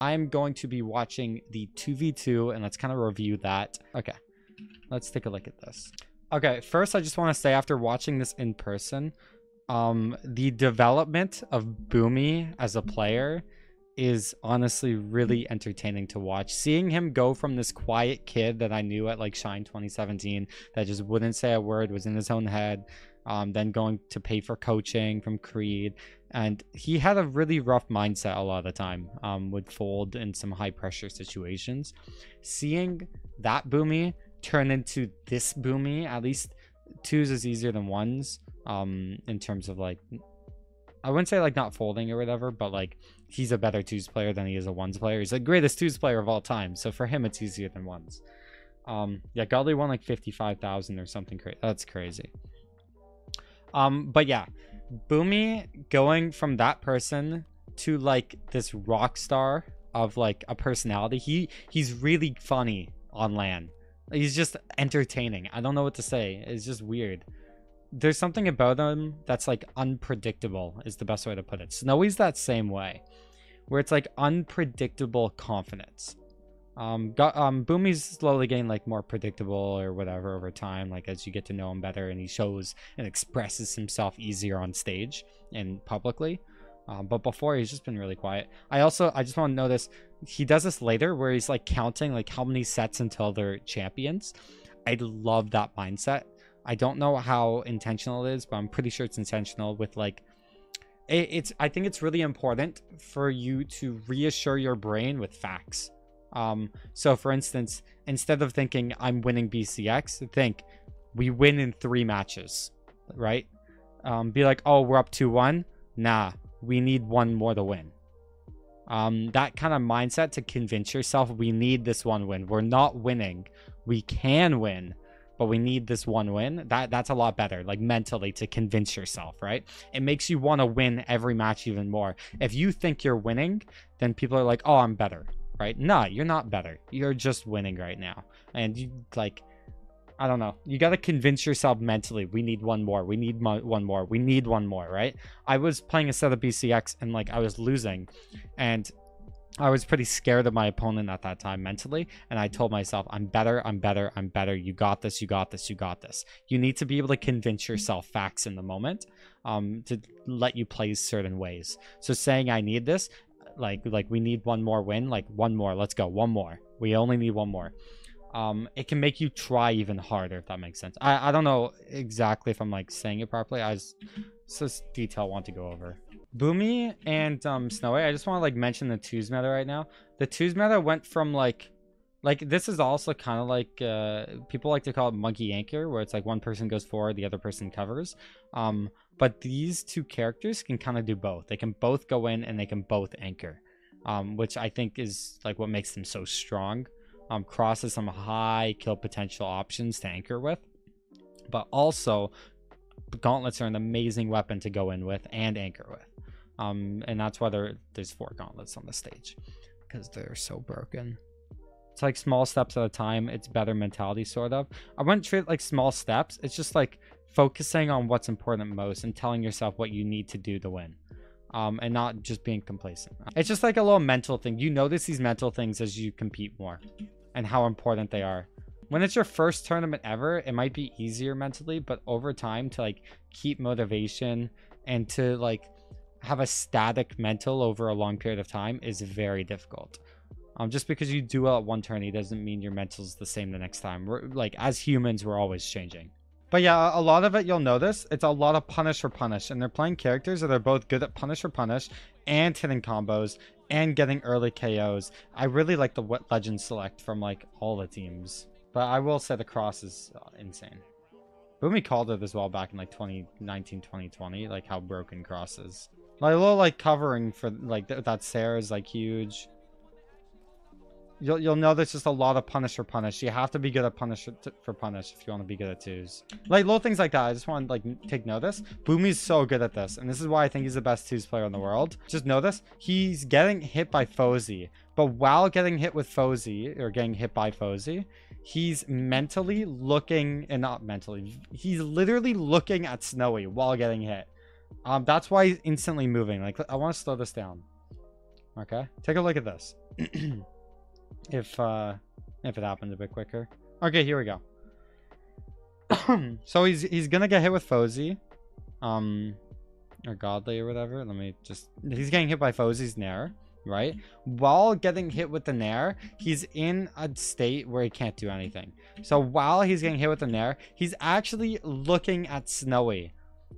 I'm going to be watching the 2v2 and let's kind of review that. Okay, let's take a look at this. Okay, first I just want to say, after watching this in person, the development of Boomie as a player is honestly really entertaining to watch. Seeing him go from this quiet kid that I knew at like Shine 2017 that just wouldn't say a word, was in his own head, then going to pay for coaching from Creed, and he had a really rough mindset a lot of the time, would fold in some high pressure situations. Seeing that Boomie turn into this Boomie, at least twos is easier than ones, in terms of like, I wouldn't say like not folding or whatever, but like he's a better twos player than he is a ones player. He's the greatest twos player of all time, so for him it's easier than ones. Yeah, Godly won like 55,000 or something crazy. That's crazy. But yeah, Boomie going from that person to like this rock star of like a personality. He's really funny on LAN. He's just entertaining. I don't know what to say. It's just weird. There's something about him that's like unpredictable is the best way to put it. Snowy's that same way, where it's like unpredictable confidence. Boomie's slowly getting like more predictable or whatever over time, like as you get to know him better and he shows and expresses himself easier on stage and publicly. But before, he's just been really quiet. I just want to notice he does this later where he's like counting like how many sets until they're champions. I love that mindset. I don't know how intentional it is, but I'm pretty sure it's intentional with like I think it's really important for you to reassure your brain with facts. So for instance, instead of thinking I'm winning BCX, think we win in 3 matches, right? Be like, oh, we're up 2-1. Nah, we need 1 more to win. That kind of mindset to convince yourself we need this 1 win. We're not winning. We can win, but we need this 1 win. That's a lot better, like mentally, to convince yourself, right? It makes you want to win every match even more. If you think you're winning, then people are like, oh, I'm better, right? Nah, you're not better. You're just winning right now. And you like, I don't know. You got to convince yourself mentally, we need 1 more. We need 1 more. We need 1 more, right? I was playing a set of BCX and like I was losing, and I was pretty scared of my opponent at that time mentally, and I told myself, I'm better, I'm better, I'm better. You got this, you got this, you got this. You need to be able to convince yourself facts in the moment, to let you play certain ways. So saying I need this, like we need 1 more win, like 1 more, let's go, 1 more. We only need 1 more. It can make you try even harder, if that makes sense. I don't know exactly if I'm like saying it properly. It's this detail I want to go over. Boomie and Snowy, I just want to like mention the twos meta right now. The twos meta went from like this is also kind of like people like to call it monkey anchor, where it's like one person goes forward, the other person covers. But these 2 characters can kind of do both. They can both go in and they can both anchor, which I think is like what makes them so strong. Crosses some high kill potential options to anchor with, but also gauntlets are an amazing weapon to go in with and anchor with. And that's why there's 4 gauntlets on the stage, because they're so broken. It's like small steps at a time. It's better mentality, sort of. I wouldn't treat it like small steps. It's just like focusing on what's important most and telling yourself what you need to do to win. And not just being complacent. It's just like a little mental thing. You notice these mental things as you compete more and how important they are. When it's your first tournament ever, it might be easier mentally, but over time to like keep motivation and to like have a static mental over a long period of time is very difficult. Just because you do well at 1 tourney doesn't mean your mental's the same the next time. We're like, as humans, we're always changing. But yeah, a lot of it, you'll notice, it's a lot of punish for punish. And they're playing characters that are both good at punish for punish and hitting combos and getting early KOs. I really like the legend select from like all the teams. But I will say the cross is insane. Boomie called it as well back in like 2019, 2020, like how broken cross is. Like a little like covering for like that Sarah is like huge. You'll know there's just a lot of punish for punish. You have to be good at punish for punish if you want to be good at twos. Like little things like that. I just want to like take notice. Boomie's so good at this, and this is why I think he's the best twos player in the world. Just notice he's getting hit by Fozy, but while getting hit with Fozy or getting hit by Fozy, he's mentally looking, and not mentally, he's literally looking at Snowy while getting hit. That's why he's instantly moving. Like I want to slow this down. Okay, take a look at this. if it happened a bit quicker. Okay, here we go. So he's gonna get hit with Fozy, or Godly or whatever. He's getting hit by Fozy's Nair, right? While getting hit with the Nair, he's in a state where he can't do anything. So while he's getting hit with the Nair, he's actually looking at Snowy,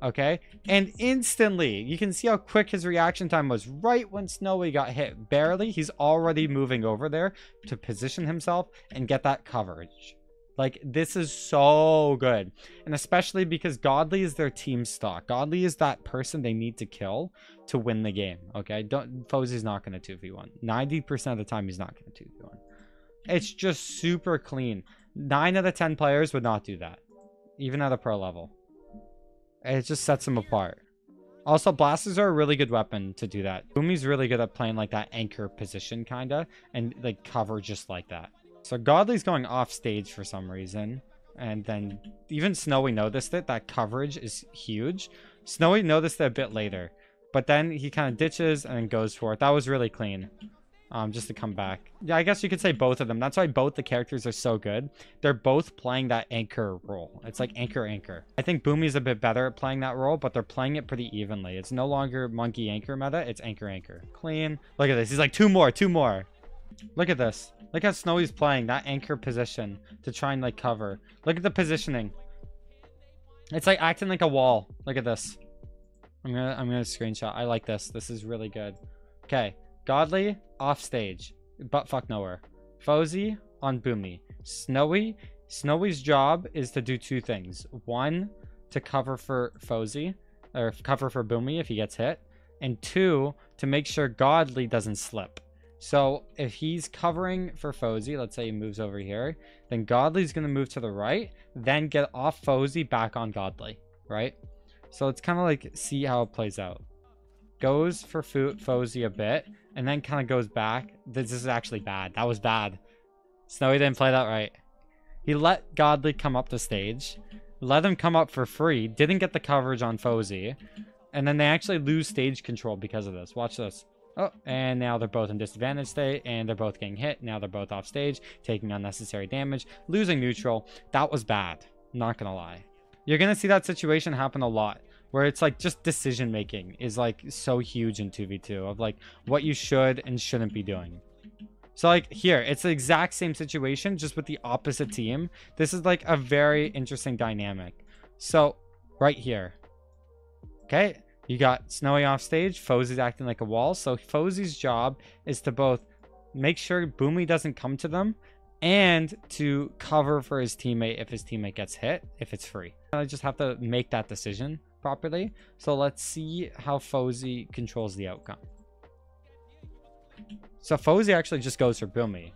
okay? And instantly, you can see how quick his reaction time was. Right when Snowy got hit, barely, he's already moving over there to position himself and get that coverage. Like, this is so good. And especially because Godly is their team stock. Godly is that person they need to kill to win the game, okay? Fozy's not going to 2v1. 90% of the time, he's not going to 2v1. It's just super clean. 9 out of 10 players would not do that, even at a pro level. It just sets them apart. Also, blasters are a really good weapon to do that. Boomie's really good at playing like that anchor position, kind of, and like cover just like that. So Godly's going off stage for some reason. And then even Snowy noticed it. That coverage is huge. Snowy noticed it a bit later. But then he kind of ditches and then goes for it. That was really clean. Just to come back. Yeah, I guess you could say both of them. That's why both the characters are so good. They're both playing that anchor role. It's like anchor. I think Boomie's a bit better at playing that role, but they're playing it pretty evenly. It's no longer monkey anchor meta. It's anchor. Clean. Look at this. He's like, two more. Look at this. Look how Snowy's playing that anchor position to try and like cover. Look at the positioning. It's like acting like a wall. Look at this. I'm gonna screenshot. I like this. This is really good. Okay. Godly off stage, but fuck nowhere. Fozy on Boomie. Snowy's job is to do two things. One, to cover for Fozy, or cover for Boomie if he gets hit, and two, to make sure Godly doesn't slip. So if he's covering for Fozy, let's say he moves over here, then Godly's gonna move to the right, then get off Fozy back on Godly, right? So it's kind of like see how it plays out. Goes for Fozy a bit, and then kind of goes back. This is actually bad. That was bad. Snowy didn't play that right. He let Godly come up the stage. Let him come up for free. Didn't get the coverage on Fozy. And then they actually lose stage control because of this. Watch this. Oh, and now they're both in disadvantage state, and they're both getting hit. Now they're both off stage, taking unnecessary damage, losing neutral. That was bad. Not gonna lie. You're gonna see that situation happen a lot, where it's like just decision making is like so huge in 2v2 of like what you should and shouldn't be doing. So like here, it's the exact same situation, just with the opposite team. This is like a very interesting dynamic. So right here, okay, you got Snowy off stage. Fozy's acting like a wall. So Fozy's job is to both make sure Boomie doesn't come to them and to cover for his teammate if his teammate gets hit, if it's free. I just have to make that decision properly. So let's see how Fozy controls the outcome. So Fozy actually just goes for Boomie.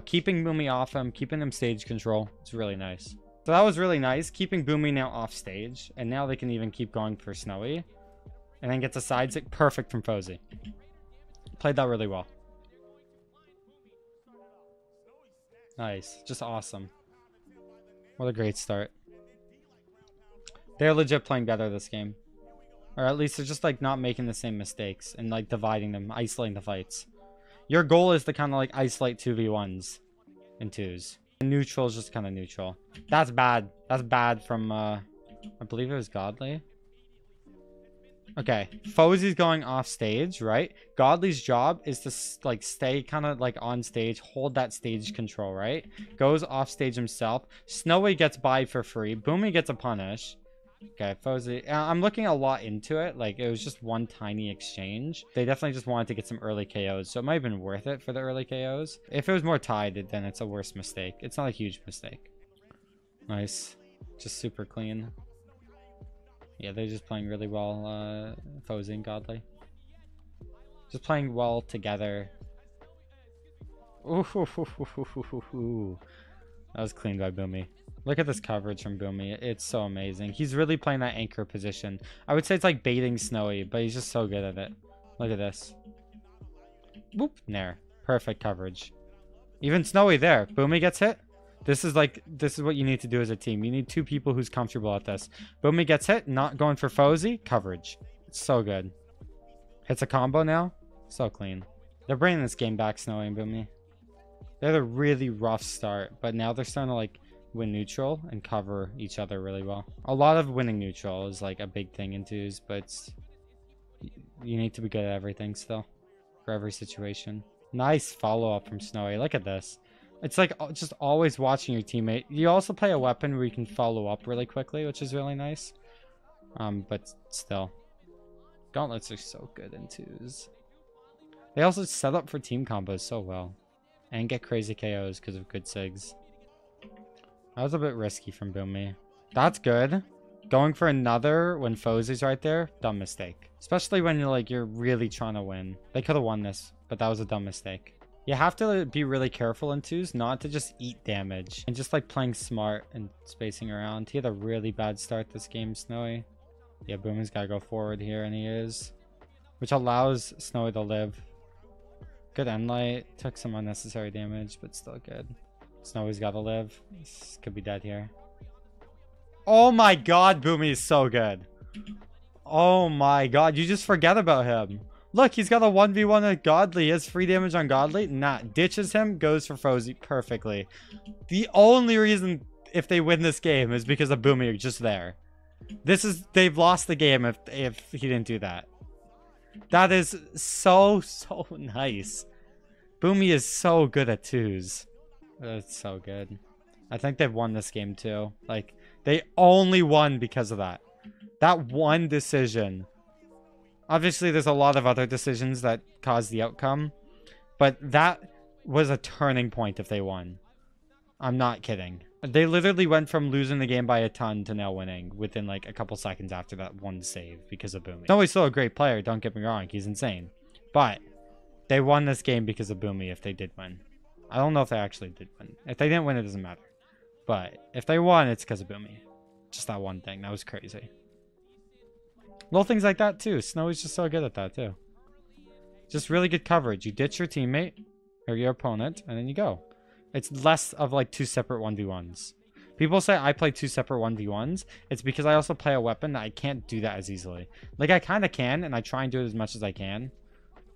Keeping Boomie off him, keeping him stage control. It's really nice. So that was really nice. Keeping Boomie now off stage. And now they can even keep going for Snowy. And then gets a side stick. Perfect from Fozy. Played that really well. Nice. Just awesome. What a great start. They're legit playing better this game. Or at least they're just like not making the same mistakes and like dividing them, isolating the fights. Your goal is to kind of like isolate 2v1s and 2s. And neutral is just kind of neutral. That's bad. That's bad from, I believe it was Godly. Okay, Fozy's going off stage, right? Godly's job is to like stay kind of like on stage, hold that stage control, right? Goes off stage himself. Snowy gets by for free. Boomie gets a punish. Okay, Fozy. I'm looking a lot into it. Like, it was just one tiny exchange. They definitely just wanted to get some early KOs, so it might have been worth it for the early KOs. If it was more tied, then it's a worse mistake. It's not a huge mistake. Nice. Just super clean. Yeah, they're just playing really well, Fozy and Godly. Just playing well together. Ooh. That was clean by Boomie. Look at this coverage from Boomie. It's so amazing. He's really playing that anchor position. I would say it's like baiting Snowy, but he's just so good at it. Look at this. Boop. There. Perfect coverage. Even Snowy there. Boomie gets hit. This is what you need to do as a team. You need two people who's comfortable at this. Boomie gets hit. Not going for Fozy. Coverage. It's so good. Hits a combo now. So clean. They're bringing this game back, Snowy and Boomie. They had a really rough start, but now they're starting to like win neutral and cover each other really well. A lot of winning neutral is like a big thing in twos, but you need to be good at everything still for every situation. Nice follow-up from Snowy. Look at this. It's like just always watching your teammate. You also play a weapon where you can follow up really quickly, which is really nice. But still, gauntlets are so good in twos. They also set up for team combos so well and get crazy KOs because of good SIGs. That was a bit risky from Boomie. That's good. Going for another when Fozzy's right there, dumb mistake. Especially when you're really trying to win. They could have won this, but that was a dumb mistake. You have to be really careful in twos, not to just eat damage. And just like playing smart and spacing around. He had a really bad start this game, Snowy. Yeah, Boomie's got to go forward here, and he is. Which allows Snowy to live. Good end light. Took some unnecessary damage, but still good. Snowy's got to live. This could be dead here. Oh my god, Boomie is so good. Oh my god, you just forget about him. Look, he's got a 1v1 at Godly. He has free damage on Godly. Nah, ditches him, goes for Frozy perfectly. The only reason if they win this game is because of Boomie just there. They've lost the game if he didn't do that. That is so nice. Boomie is so good at twos. That's so good. I think they've won this game too. Like, they only won because of that. That one decision. Obviously, there's a lot of other decisions that caused the outcome. But that was a turning point if they won. I'm not kidding. They literally went from losing the game by a ton to now winning within like a couple seconds after that one save because of Boomie. Snowy's still a great player, don't get me wrong. He's insane. But they won this game because of Boomie if they did win. I don't know if they actually did win. If they didn't win, it doesn't matter. But if they won, it's because of Boomie. Just that one thing. That was crazy. Little things like that too. Snowy's just so good at that too. Just really good coverage. You ditch your teammate or your opponent, and then you go. It's less of like two separate 1v1s. People say I play two separate 1v1s. It's because I also play a weapon that I can't do that as easily. Like, I kind of can, and I try and do it as much as I can.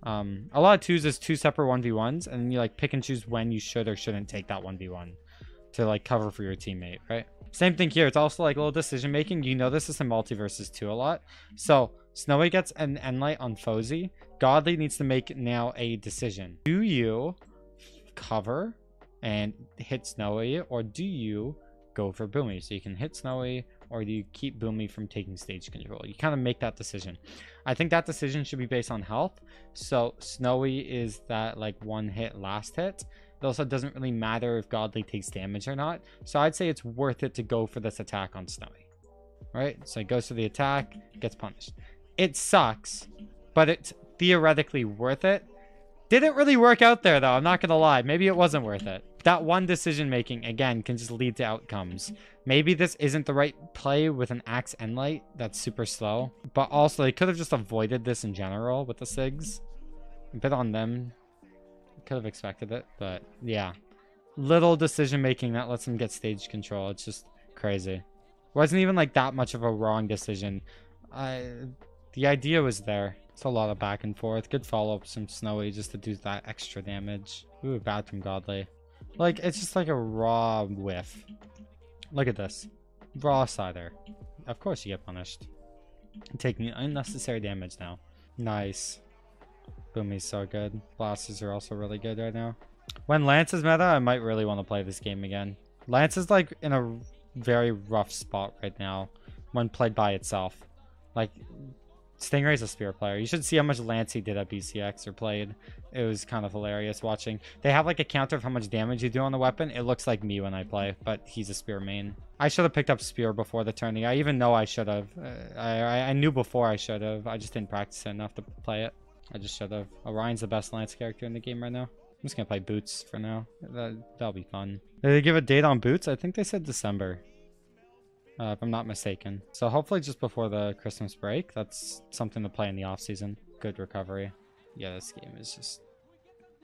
A lot of twos is two separate 1v1s, and then you like pick and choose when you should or shouldn't take that 1v1 to like cover for your teammate, right? Same thing here. It's also like a little decision making. You know this is in multiverses too a lot. So Snowy gets an end light on Fozzy. Godly needs to make now a decision. Do you cover and hit Snowy, or do you go for Boomie? So you can hit Snowy, or do you keep Boomie from taking stage control? You kind of make that decision. I think that decision should be based on health. So Snowy is that like one hit last hit. It also doesn't really matter if Godly takes damage or not. So I'd say it's worth it to go for this attack on Snowy. Right? So he goes for the attack, gets punished. It sucks, but it's theoretically worth it. Didn't really work out there though, I'm not gonna lie. Maybe it wasn't worth it. That one decision making, again, can just lead to outcomes. Maybe this isn't the right play with an axe end light that's super slow. But also, they could have just avoided this in general with the SIGs. A bit on them. Could have expected it, but yeah. Little decision making that lets them get stage control. It's just crazy. Wasn't even like that much of a wrong decision. The idea was there. It's a lot of back and forth. Good follow-ups from Snowy just to do that extra damage. Ooh, bad from Godly. Like, it's just like a raw whiff. Look at this. Raw cider. Of course you get punished. Taking unnecessary damage now. Nice. Boomie's so good. Blasters are also really good right now. When Lance is meta, I might really want to play this game again. Lance is like in a very rough spot right now when played by itself. Like, Stingray's a spear player. You should see how much Lance he did at BCX or played. It was kind of hilarious watching. They have like a counter of how much damage you do on the weapon. It looks like me when I play, but he's a spear main. I should have picked up spear before the tourney. I even know I should have. I knew before I should have. I just didn't practice it enough to play it. I just should have. Orion's the best Lance character in the game right now. I'm just gonna play Boots for now. That'll be fun. Did they give a date on Boots? I think they said December. If I'm not mistaken. So hopefully just before the Christmas break. That's something to play in the off season. Good recovery. Yeah, this game is just...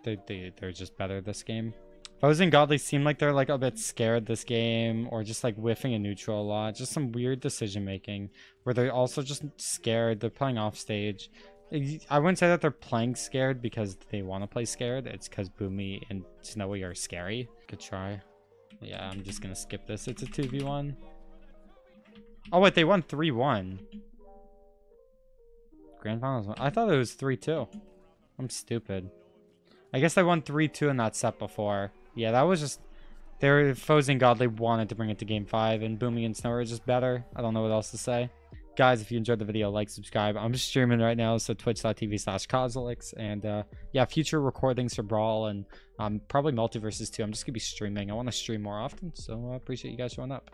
They're just better this game. Fozzy and Godly seem like they're like a bit scared this game, or just like whiffing a neutral a lot. Just some weird decision making where they're also just scared. They're playing off stage. I wouldn't say that they're playing scared because they want to play scared. It's because Boomie and Snowy are scary. Good try. Yeah, I'm just gonna skip this. It's a 2v1. Oh wait, they won 3-1. Grand finals. I thought it was 3-2. I'm stupid. I guess they won 3-2 in that set before. Yeah, that was just... Their foes in Godly wanted to bring it to Game 5, and Boomie and Snowy are just better. I don't know what else to say. Guys, if you enjoyed the video, like, subscribe. I'm streaming right now, so twitch.tv/Cosolix. And yeah, future recordings for Brawl and probably Multiverses too. I'm just going to be streaming. I want to stream more often, so I appreciate you guys showing up.